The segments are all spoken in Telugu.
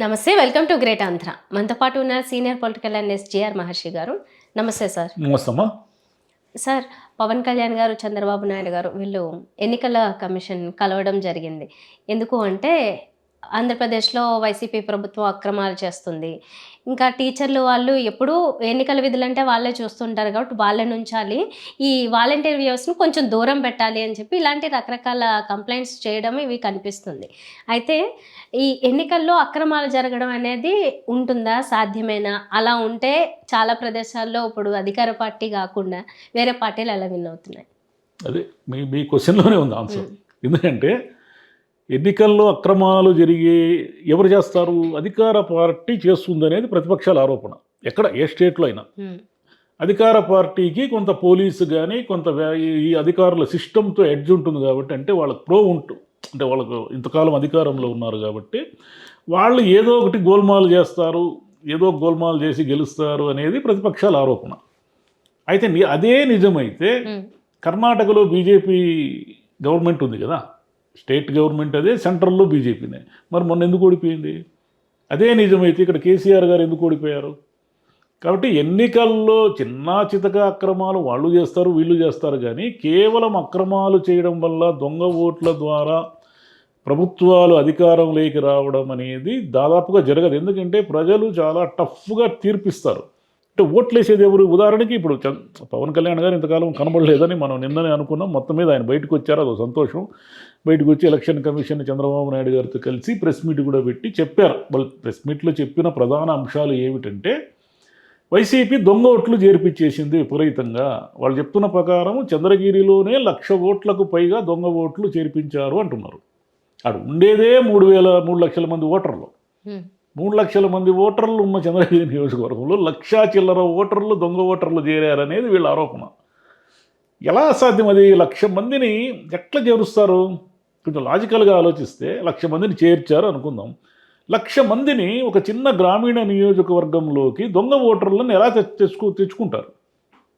నమస్తే. Welcome to great Andhra. మనతో పాటు ఉన్నారు సీనియర్ పొలిటికల్ అనలిస్ట్ జీఆర్ మహర్షి గారు. నమస్తే సార్. నమస్తమ్మా. సార్, పవన్ కళ్యాణ్ గారు, చంద్రబాబు నాయుడు గారు వీళ్ళు ఎన్నికల కమిషన్ కలవడం జరిగింది. ఎందుకు అంటే ఆంధ్రప్రదేశ్‌లో వైసీపీ ప్రభుత్వం అక్రమాలు చేస్తుంది. ఇంకా టీచర్లు వాళ్ళు ఎప్పుడూ ఎన్నికల విధులంటే వాళ్ళే చూస్తుంటారు కాబట్టి వాళ్ళనుంచాలి. ఈ వాలంటీర్ వ్యవస్థను కొంచెం దూరం పెట్టాలి అని చెప్పి ఇలాంటి రకరకాల కంప్లెయింట్స్ చేయడం ఇవి కనిపిస్తుంది. అయితే ఈ ఎన్నికల్లో అక్రమాలు జరగడం అనేది ఉంటుందా? సాధ్యమేనా? అలా ఉంటే చాలా ప్రదేశాల్లో ఇప్పుడు అధికార పార్టీ గాకుండా వేరే పార్టీలు ఎలా విన్ అవుతున్నాయి? అదే మీ మీ క్వశ్చన్‌లోనే ఉంది ఆన్సర్. హ్మ్. ఎందుకంటే ఎన్నికల్లో అక్రమాలు జరిగే ఎవరు చేస్తారు? అధికార పార్టీ చేస్తుందనేది ప్రతిపక్షాల ఆరోపణ. ఎక్కడ ఏ స్టేట్‌లో అయినా. హ్మ్. అధికార పార్టీకి కొంత పోలీసు గాని, కొంత ఈ అధికారుల సిస్టమ్‌తో ఎడ్జ్ ఉంటుంది కాబట్టి, అంటే వాళ్ళకి అంటే వాళ్ళకు ఇంతకాలం అధికారంలో ఉన్నారు కాబట్టి, వాళ్ళు ఏదో ఒకటి గోల్మాల్ చేస్తారు. ఏదో గోల్మాల్ చేసి గెలుస్తారు అనేది ప్రతిపక్షాల ఆరోపణ. అయితే అదే నిజమైతే హ్మ్. కర్ణాటకలో బీజేపీ గవర్నమెంట్ ఉంది కదా! స్టేట్ గవర్నమెంట్ అదే, సెంట్రల్‌లో బీజేపీనే. మరి మొన్న ఎందుకు ఓడిపోయింది? అదే నిజమైతే ఇక్కడ కేసీఆర్ గారు ఎందుకు ఓడిపోయారు? కాబట్టి ఎన్నికల్లో చిన్నా చితకా అక్రమాలు వాళ్ళు చేస్తారు, వీళ్ళు చేస్తారు కానీ కేవలం అక్రమాలు చేయడం వల్ల దొంగ ఓట్ల ద్వారా ప్రభుత్వాలు అధికారంలోకి రావడం అనేది దాదాపుగా జరగదు. ఎందుకంటే ప్రజలు చాలా టఫ్‌గా తీర్పిస్తారు. అంటే ఓట్లేసేది ఎవరు? ఉదాహరణకి ఇప్పుడు పవన్ కళ్యాణ్ గారు ఇంతకాలం కనబడలేదని మనం నిన్ననే అనుకున్నాం. మొత్తం మీద ఆయన బయటకు వచ్చారు, అదో సంతోషం. బయటకు వచ్చి ఎలక్షన్ కమిషన్ చంద్రబాబు నాయుడు గారితో కలిసి ప్రెస్ మీట్ కూడా పెట్టి చెప్పారు. వాళ్ళు ప్రెస్ మీట్లో చెప్పిన ప్రధాన అంశాలు ఏమిటంటే, వైసీపీ దొంగ ఓట్లు చేర్పించేసింది విపరీతంగా. వాళ్ళు చెప్తున్న ప్రకారం చంద్రగిరిలోనే 1,00,000 ఓట్లకు పైగా దొంగ ఓట్లు చేర్పించారు అంటున్నారు. అక్కడ ఉండేదే 3,00,000 మంది ఓటర్లు. హ్మ్. 3,00,000 మంది ఓటర్లు ఉన్న చంద్రగిరి నియోజకవర్గంలో 1,00,000 చిల్లర ఓటర్లు దొంగ ఓటర్లు చేరారనేది వీళ్ళ ఆరోపణ. ఎలా సాధ్యం అది? 1,00,000 మందిని ఎట్లా చేరుస్తారు? కొంచెం లాజికల్గా ఆలోచిస్తే 1,00,000 మందిని చేర్చారు అనుకుందాం. 1,00,000 మందిని ఒక చిన్న గ్రామీణ నియోజకవర్గంలోకి దొంగ ఓటర్లను ఎలా తెచ్చుకుంటారు?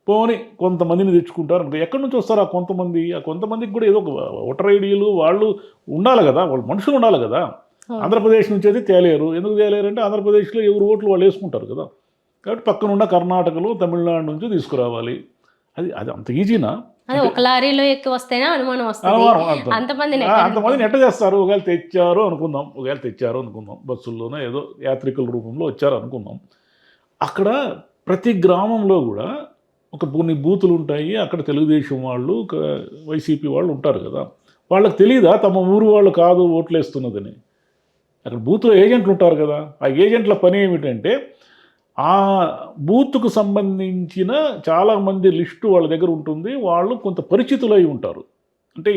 పోనీ కొంతమందిని తెచ్చుకుంటారు అనుకో. ఎక్కడి నుంచి వస్తారు ఆ కొంతమంది? ఆ కొంతమందికి కూడా ఏదో ఒక ఓటర్ ఐడీలు వాళ్ళు ఉండాలి కదా, వాళ్ళు మనుషులు ఉండాలి కదా. ఆంధ్రప్రదేశ్ నుంచి అయితే తేలేరు. ఎందుకు తేలేరంటే ఆంధ్రప్రదేశ్లో ఎవరు ఓట్లు వాళ్ళు వేసుకుంటారు కదా. కాబట్టి పక్కనున్న కర్ణాటకలో, తమిళనాడు నుంచి తీసుకురావాలి. అది అది అంత ఈజీనా? అదే అంటే ఒక లారీలో ఎక్కి వస్తేనే అనుమానం వస్తది. అనుమానం అంత అంతమందిని ఎక్కడి నుంచి అంతమందిని ఎట్ట చేస్తారు? ఒకవేళ తెచ్చారు అనుకుందాం. బస్సుల్లోనో ఏదో యాత్రికుల రూపంలో వచ్చారు అనుకుందాం. అక్కడ ప్రతి గ్రామంలో కూడా కొన్ని బూతులు ఉంటాయి. అక్కడ తెలుగుదేశం వాళ్ళు, వైసీపీ వాళ్ళు ఉంటారు కదా. వాళ్ళకి తెలీదా తమ ఊరు వాళ్ళు కాదు ఓట్లేస్తున్నదని? అక్కడ బూత్‌లో ఏజెంట్లు ఉంటారు కదా. ఆ ఏజెంట్ల పని ఏమిటంటే, ఆ బూత్‌కు సంబంధించిన చాలామంది లిస్టు వాళ్ళ దగ్గర ఉంటుంది. వాళ్ళు కొంత పరిచితులై ఉంటారు. అంటే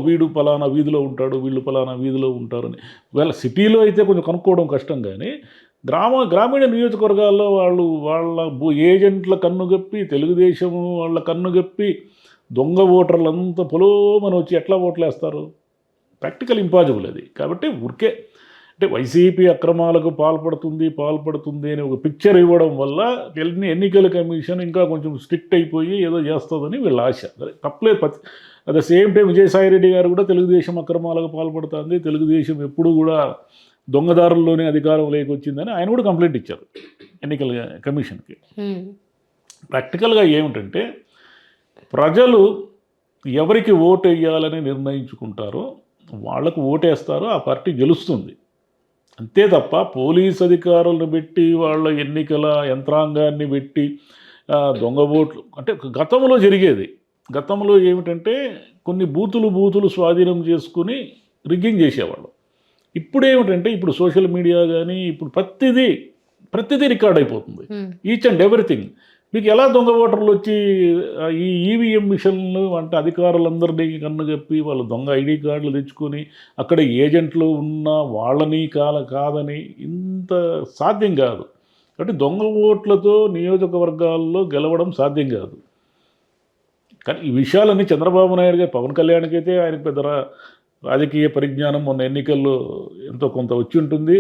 వీడు పలానా వీధిలో ఉంటాడు, వీళ్ళు పలానా వీధిలో ఉంటారని. ఒకవేళ సిటీలో అయితే కొంచెం కనుక్కోవడం కష్టం కానీ, గ్రామీణ నియోజకవర్గాల్లో వాళ్ళు వాళ్ళ ఏజెంట్ల కన్నుగప్పి, తెలుగుదేశం వాళ్ళ కన్నుగప్పి, దొంగ ఓటర్లంతా పొలోమని వచ్చి ఎట్లా ఓట్లేస్తారు? ప్రాక్టికల్ ఇంపాసిబుల్ అది. కాబట్టి ఊరికే అంటే వైసీపీ అక్రమాలకు పాల్పడుతుంది అని ఒక పిక్చర్ ఇవ్వడం వల్ల ఎన్నికల కమిషన్ ఇంకా కొంచెం స్ట్రిక్ట్ అయిపోయి ఏదో చేస్తుందని వీళ్ళ ఆశ. తప్పలేదు. At the same time Vijayasai Reddy గారు కూడా తెలుగుదేశం అక్రమాలకు పాల్పడుతుంది, తెలుగుదేశం ఎప్పుడు కూడా దొంగదారుల్లోనే అధికారం లేకొచ్చిందని ఆయన కూడా కంప్లైంట్ ఇచ్చారు ఎన్నికల కమిషన్కి. ప్రాక్టికల్గా ఏమిటంటే, ప్రజలు ఎవరికి ఓటు వేయాలని నిర్ణయించుకుంటారో వాళ్లకు ఓటేస్తారో ఆ పార్టీ గెలుస్తుంది. అంతే తప్ప పోలీస్ అధికారులను పెట్టి, వాళ్ళ ఎన్నికల యంత్రాంగాన్ని పెట్టి దొంగ ఓట్లు అంటే గతంలో జరిగేది. గతంలో ఏమిటంటే కొన్ని బూతులు స్వాధీనం చేసుకుని రిగ్గింగ్ చేసేవాళ్ళు. ఇప్పుడేమిటంటే ఇప్పుడు సోషల్ మీడియా కానీ ఇప్పుడు ప్రతిదీ రికార్డ్ అయిపోతుంది. Each and everything. మీకు ఎలా దొంగ ఓటర్లు వచ్చి ఈ ఈవీఎం మిషన్లు అంటే అధికారులందరినీ కన్నుగప్పి వాళ్ళు దొంగ ఐడి కార్డులు తెచ్చుకొని అక్కడ ఏజెంట్లు ఉన్న వాళ్ళని కాదని ఇంత సాధ్యం కాదు. కాబట్టి దొంగ ఓట్లతో నియోజకవర్గాల్లో గెలవడం సాధ్యం కాదు. కానీ ఈ విషయాలన్నీ చంద్రబాబు నాయుడు గారు, పవన్ కళ్యాణ్కి అయితే ఆయనకు పెద్ద రాజకీయ పరిజ్ఞానం మొన్న ఎన్నికల్లో ఎంతో కొంత వచ్చి ఉంటుంది,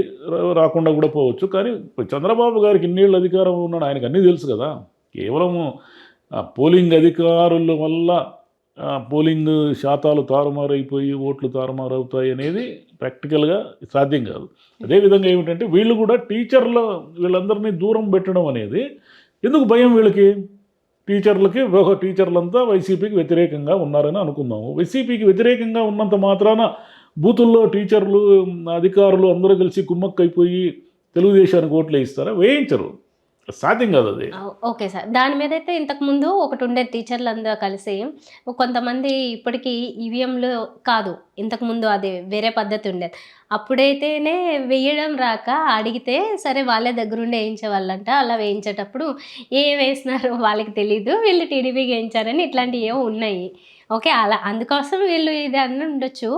రాకుండా కూడా పోవచ్చు. కానీ చంద్రబాబు గారికి ఇన్నేళ్ళు అధికారం ఉన్నాడు, ఆయనకు అన్నీ తెలుసు కదా. కేవలము పోలింగ్ అధికారుల వల్ల పోలింగ్ శాతాలు తారుమారైపోయి ఓట్లు తారుమారవుతాయి అనేది ప్రాక్టికల్గా సాధ్యం కాదు. అదేవిధంగా ఏమిటంటే వీళ్ళు కూడా వీళ్ళందరినీ దూరం పెట్టడం అనేది ఎందుకు భయం వీళ్ళకి? టీచర్లంతా వైసీపీకి వ్యతిరేకంగా ఉన్నారని అనుకుందాము. వైసీపీకి వ్యతిరేకంగా ఉన్నంత మాత్రాన బూతుల్లో టీచర్లు, అధికారులు అందరూ కలిసి కుమ్మక్కైపోయి తెలుగుదేశానికి ఓట్లు వేయిస్తారా? వేయించరు. సాధ్యం కాదు అది. Okay sir. దాని మీద అయితే ఇంతకుముందు ఒకటి ఉండేది, టీచర్లు అందరూ కలిసి కొంతమంది ఇప్పటికీ ఈవీఎంలు కాదు, ఇంతకుముందు అది వేరే పద్ధతి ఉండేది. అప్పుడైతేనే వేయడం రాక అడిగితే సరే వాళ్ళే దగ్గరుండి వేయించేవాళ్ళంట. అలా వేయించేటప్పుడు వేసినారో వాళ్ళకి తెలీదు, వీళ్ళు టీడీపీకి వేయించారని ఇట్లాంటివి ఏవో ఉన్నాయి. ఓకే, అలా అందుకోసం వీళ్ళు ఇది అని ఉండొచ్చు.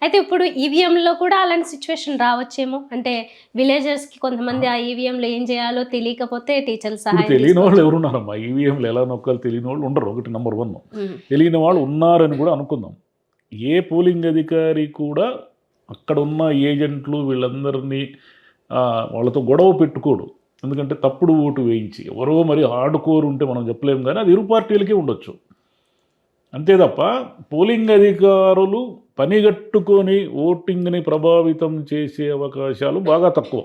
అయితే ఇప్పుడు ఈవీఎంలో కూడా అలాంటి సిచ్యువేషన్ రావచ్చేమో, అంటే విలేజర్స్కి కొంతమంది ఆ ఈవీఎంలో ఏం చేయాలో తెలియకపోతే టీచర్లు సహాయం తెలియని వాళ్ళు ఎవరున్నారమ్మా? ఈవీఎంలు ఎలా నొక్కాలో తెలియని వాళ్ళు ఉండరు. ఒకటి నెంబర్ 1. తెలియని వాళ్ళు ఉన్నారని కూడా అనుకుందాం. ఏ పోలింగ్ అధికారి కూడా అక్కడ ఉన్న ఏజెంట్లు వీళ్ళందరినీ వాళ్ళతో గొడవ పెట్టుకోడు. ఎందుకంటే తప్పుడు ఓటు వేయించి ఎవరో మరి ఆడుకోరు ఉంటే మనం చెప్పలేము, కానీ అది ఇరు పార్టీలకే ఉండొచ్చు. అంతే తప్ప పోలింగ్ అధికారులు పనిగట్టుకొని ఓటింగ్ని ప్రభావితం చేసే అవకాశాలు బాగా తక్కువ.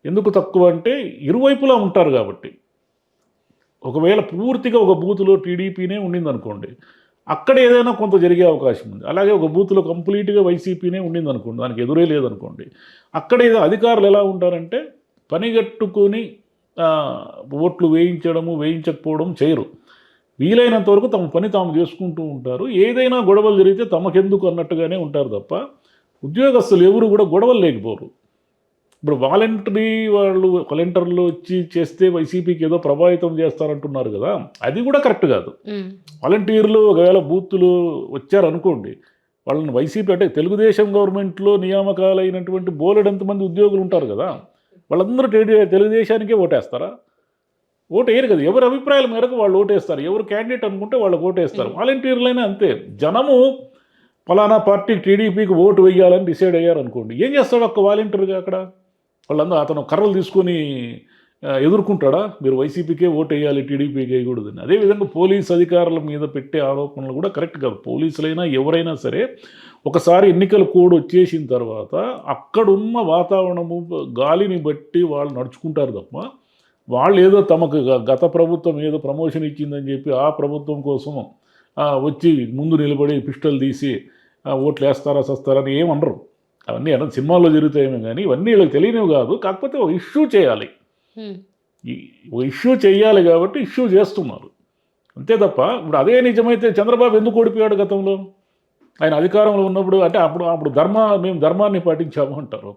ఎందుకు తక్కువ అంటే ఇరువైపులా ఉంటారు కాబట్టి. ఒకవేళ పూర్తిగా ఒక బూత్లో టీడీపీనే ఉండిందనుకోండి, అక్కడ ఏదైనా కొంత జరిగే అవకాశం ఉంది. అలాగే ఒక బూత్లో కంప్లీట్గా వైసీపీనే ఉండిందనుకోండి, దానికి ఎదురే లేదనుకోండి, అక్కడ ఏదో అధికారులు ఎలా ఉంటారంటే పనిగట్టుకొని ఓట్లు వేయించకపోవడం చేయరు. వీలైనంత వరకు తమ పని తాము చేసుకుంటూ ఉంటారు. ఏదైనా గొడవలు జరిగితే తమకెందుకు అన్నట్టుగానే ఉంటారు తప్ప ఉద్యోగస్తులు ఎవరు కూడా గొడవలు లేకపోరు. ఇప్పుడు వాలంటీర్లు వచ్చి చేస్తే వైసీపీకి ఏదో ప్రభావితం చేస్తారంటున్నారు కదా, అది కూడా కరెక్ట్ కాదు. వాలంటీర్లు ఒకవేళ బూతులు వచ్చారనుకోండి, వాళ్ళని వైసీపీ అంటే తెలుగుదేశం గవర్నమెంట్లో నియామకాలైనటువంటి బోలెడంతమంది ఉద్యోగులు ఉంటారు కదా, వాళ్ళందరూ తెలుగుదేశానికే ఓటేస్తారా? ఓటు వేయరు కదా. ఎవరి అభిప్రాయాల మేరకు వాళ్ళు ఓటేస్తారు. ఎవరు క్యాండిడేట్ అనుకుంటే వాళ్ళకి ఓటేస్తారు. వాలంటీర్లైనా అంతే. జనము ఫలానా పార్టీకి టీడీపీకి ఓటు వేయాలని డిసైడ్ అయ్యారు అనుకోండి, ఏం చేస్తాడు ఒక్క వాలంటీర్గా అక్కడ? వాళ్ళందరూ అతను కర్రలు తీసుకొని ఎదుర్కొంటాడా? మీరు వైసీపీకే ఓటు వేయాలి, టీడీపీకి వేయకూడదని. అదేవిధంగా పోలీస్ అధికారుల మీద పెట్టే ఆరోపణలు కూడా కరెక్ట్ కాదు. పోలీసులైనా ఎవరైనా సరే ఒకసారి ఎన్నికల కోడ్ వచ్చేసిన తర్వాత అక్కడున్న వాతావరణము గాలిని బట్టి వాళ్ళు నడుచుకుంటారు తప్ప వాళ్ళు ఏదో తమకు గత ప్రభుత్వం ఏదో ప్రమోషన్ ఇచ్చిందని చెప్పి ఆ ప్రభుత్వం కోసం వచ్చి ముందు నిలబడి పిస్టల్ తీసి ఓట్లు వేస్తారా సస్తారని ఏమనరు. అవన్నీ సినిమాల్లో జరుగుతాయేమో కానీ ఇవన్నీ వీళ్ళకి తెలియనివి కాదు. కాకపోతే ఒక ఇష్యూ చేయాలి, కాబట్టి ఇష్యూ చేస్తున్నారు అంతే తప్ప. ఇప్పుడు అదే నిజమైతే చంద్రబాబు ఎందుకు ఓడిపోయాడు గతంలో? ఆయన అధికారంలో ఉన్నప్పుడు అంటే అప్పుడు మేము ధర్మాన్ని పాటించాము అంటారు.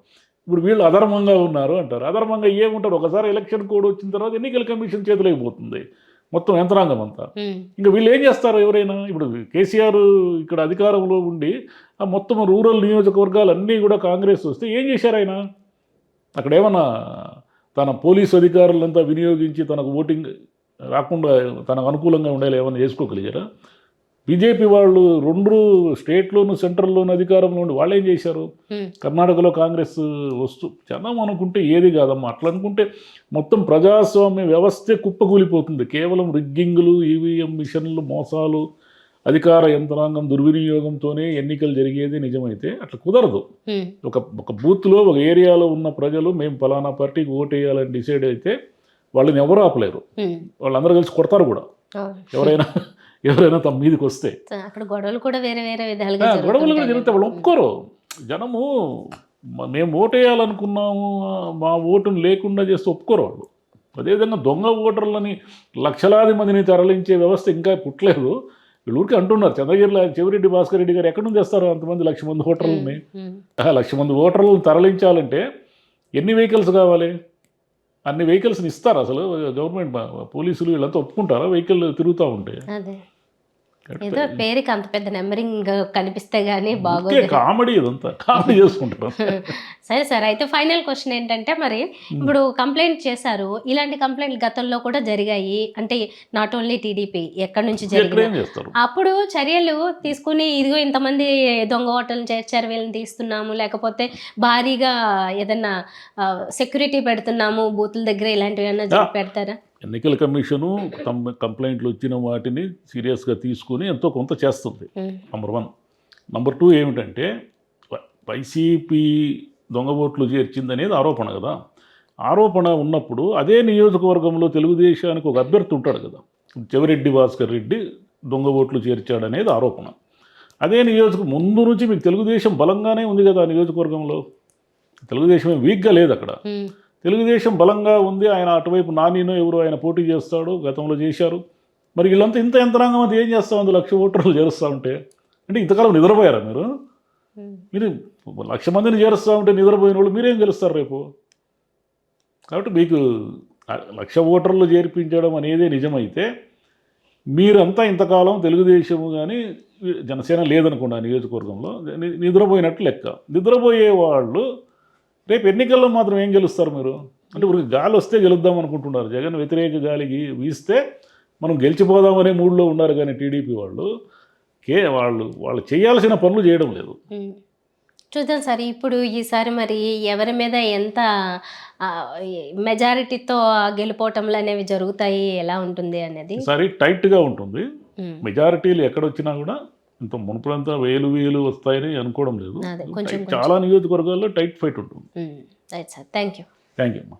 ఇప్పుడు వీళ్ళు అధర్మంగా ఉన్నారు అంటారు. అధర్మంగా ఏముంటారు? ఒకసారి ఎలక్షన్ కోడ్ వచ్చిన తర్వాత ఎన్నికల కమిషన్ చేతిలోకి పోతుంది మొత్తం యంత్రాంగం అంతా. ఇంకా వీళ్ళు ఏం చేస్తారు? ఎవరైనా ఇప్పుడు కేసీఆర్ ఇక్కడ అధికారంలో ఉండి ఆ మొత్తం రూరల్ నియోజకవర్గాలు అన్నీ కూడా కాంగ్రెస్ వస్తే ఏం చేశారు ఆయన? అక్కడ ఏమన్నా తన పోలీసు అధికారులంతా వినియోగించి తనకు ఓటింగ్ రాకుండా తనకు అనుకూలంగా ఉండేలా ఏమైనా చేసుకోగలిగారా? బీజేపీ వాళ్ళు 2 స్టేట్లోను సెంట్రల్లోను అధికారంలో ఉండి వాళ్ళు ఏం చేశారు? కర్ణాటకలో కాంగ్రెస్ వస్తూ జనం అనుకుంటే ఏది కాదమ్మా. అట్లా అనుకుంటే మొత్తం ప్రజాస్వామ్య వ్యవస్థే కుప్పకూలిపోతుంది. కేవలం రిగ్గింగ్లు, ఈవీఎం మిషన్లు, మోసాలు, అధికార యంత్రాంగం దుర్వినియోగంతోనే ఎన్నికలు జరిగేది నిజమైతే అట్లా కుదరదు. ఒక బూత్లో ఒక ఏరియాలో ఉన్న ప్రజలు మేము ఫలానా పార్టీకి ఓటు వేయాలని డిసైడ్ అయితే వాళ్ళని ఎవరు ఆపలేరు. వాళ్ళందరూ కలిసి కొడతారు కూడా. ఎవరైనా తమ మీదకి వస్తే అక్కడ గొడవలు కూడా వేరే వేరే విధాలుగా గొడవలు కూడా జరిగితే వాళ్ళు ఒప్పుకోరు. జనము మేము ఓటు వేయాలనుకున్నాము, మా ఓటును లేకుండా చేస్తే ఒప్పుకోరు వాళ్ళు. అదేవిధంగా దొంగ ఓటర్లని లక్షలాది మందిని తరలించే వ్యవస్థ ఇంకా పుట్టలేదు. వీళ్ళూరికి అంటున్నారు చంద్రగిరిలో చెవిరెడ్డి భాస్కర్ రెడ్డి గారు ఎక్కడి నుంచి తెస్తారు అంతమంది 1,00,000 మంది ఓటర్లని? 1,00,000 మంది ఓటర్లను తరలించాలంటే ఎన్ని వెహికల్స్ కావాలి? అన్ని వెహికల్స్ని ఇస్తారు అసలు గవర్నమెంట్? పోలీసులు వీళ్ళంతా ఒప్పుకుంటారా వెహికల్ తిరుగుతూ ఉంటే? ఏదో పేరుకి అంత పెద్ద నెంబరింగ్ కనిపిస్తే గానీ బాగోదు. కామెడీ ఇదంతా కామెడీ చేసుకుంటారు. సరే సార్, అయితే ఫైనల్ క్వశ్చన్ ఏంటంటే, మరి ఇప్పుడు కంప్లైంట్ చేశారు, ఇలాంటి కంప్లైంట్లు గతంలో కూడా జరిగాయి అంటే నాట్ ఓన్లీ టీడీపీ ఎక్కడి నుంచి జరిగింది, అప్పుడు చర్యలు తీసుకుని ఇదిగో ఇంతమంది దొంగ ఓటర్లు చేర్చారు వీళ్ళని తీస్తున్నాము, లేకపోతే భారీగా ఏదన్నా సెక్యూరిటీ పెడుతున్నాము బూతుల దగ్గర, ఇలాంటివి ఏమన్నా పెడతారా? ఎన్నికల కమిషను కంప్లైంట్లు వచ్చిన వాటిని సీరియస్గా తీసుకుని ఎంతో కొంత చేస్తుంది. నంబర్ 1. నంబర్ 2 ఏమిటంటే వైసీపీ దొంగ ఓట్లు చేర్చిందనేది ఆరోపణ కదా. ఆరోపణ ఉన్నప్పుడు అదే నియోజకవర్గంలో తెలుగుదేశానికి ఒక అభ్యర్థి ఉంటాడు కదా, చెవిరెడ్డి భాస్కర్ రెడ్డి దొంగ ఓట్లు చేర్చాడనేది ఆరోపణ. అదే ముందు నుంచి మీకు తెలుగుదేశం బలంగానే ఉంది కదా ఆ నియోజకవర్గంలో. తెలుగుదేశం వీక్గా లేదు అక్కడ, తెలుగుదేశం బలంగా ఉంది. ఆయన అటువైపు నానినో ఎవరు ఆయన పోటీ చేస్తాడు, గతంలో చేశారు. మరి వీళ్ళంతా ఇంత యంత్రాంగం అది ఏం చేస్తూ ఉంది 1,00,000 ఓటర్లు చేరుస్తూ ఉంటే? అంటే ఇంతకాలం నిద్రపోయారా మీరు? మీరు 1,00,000 మందిని చేరుస్తూ ఉంటే నిద్రపోయిన వాళ్ళు మీరేం గెలుస్తారు రేపు? కాబట్టి మీకు 1,00,000 ఓటర్లు చేర్పించడం అనేది నిజమైతే మీరంతా ఇంతకాలం తెలుగుదేశము కానీ జనసేన లేదనుకోండి ఆ నియోజకవర్గంలో, నిద్రపోయినట్టు లెక్క. నిద్రపోయే వాళ్ళు రేపు ఎన్నికల్లో మాత్రం ఏం గెలుస్తారు మీరు? అంటే ఇప్పుడు గాలి వస్తే గెలుద్దాం అనుకుంటున్నారు. జగన్ వ్యతిరేక గాలికి వీస్తే మనం గెలిచిపోదామనే మూడ్లో ఉన్నారు. కానీ టీడీపీ వాళ్ళు చేయాల్సిన పనులు చేయడం లేదు. చూద్దాం సార్. ఇప్పుడు ఈసారి మరి ఎవరి మీద ఎంత మెజారిటీతో గెలుపోవటంలు అనేవి జరుగుతాయి, ఎలా ఉంటుంది అనేది ఈసారి టైట్గా ఉంటుంది. మెజారిటీలు ఎక్కడొచ్చినా కూడా ఇంత మునుపులంతా వేలు వస్తాయని అనుకోవడం లేదు. చాలా నియోజకవర్గాల్లో టైట్ ఫైట్ ఉంటుంది. Right sir, thank you. Thank you అమ్మా.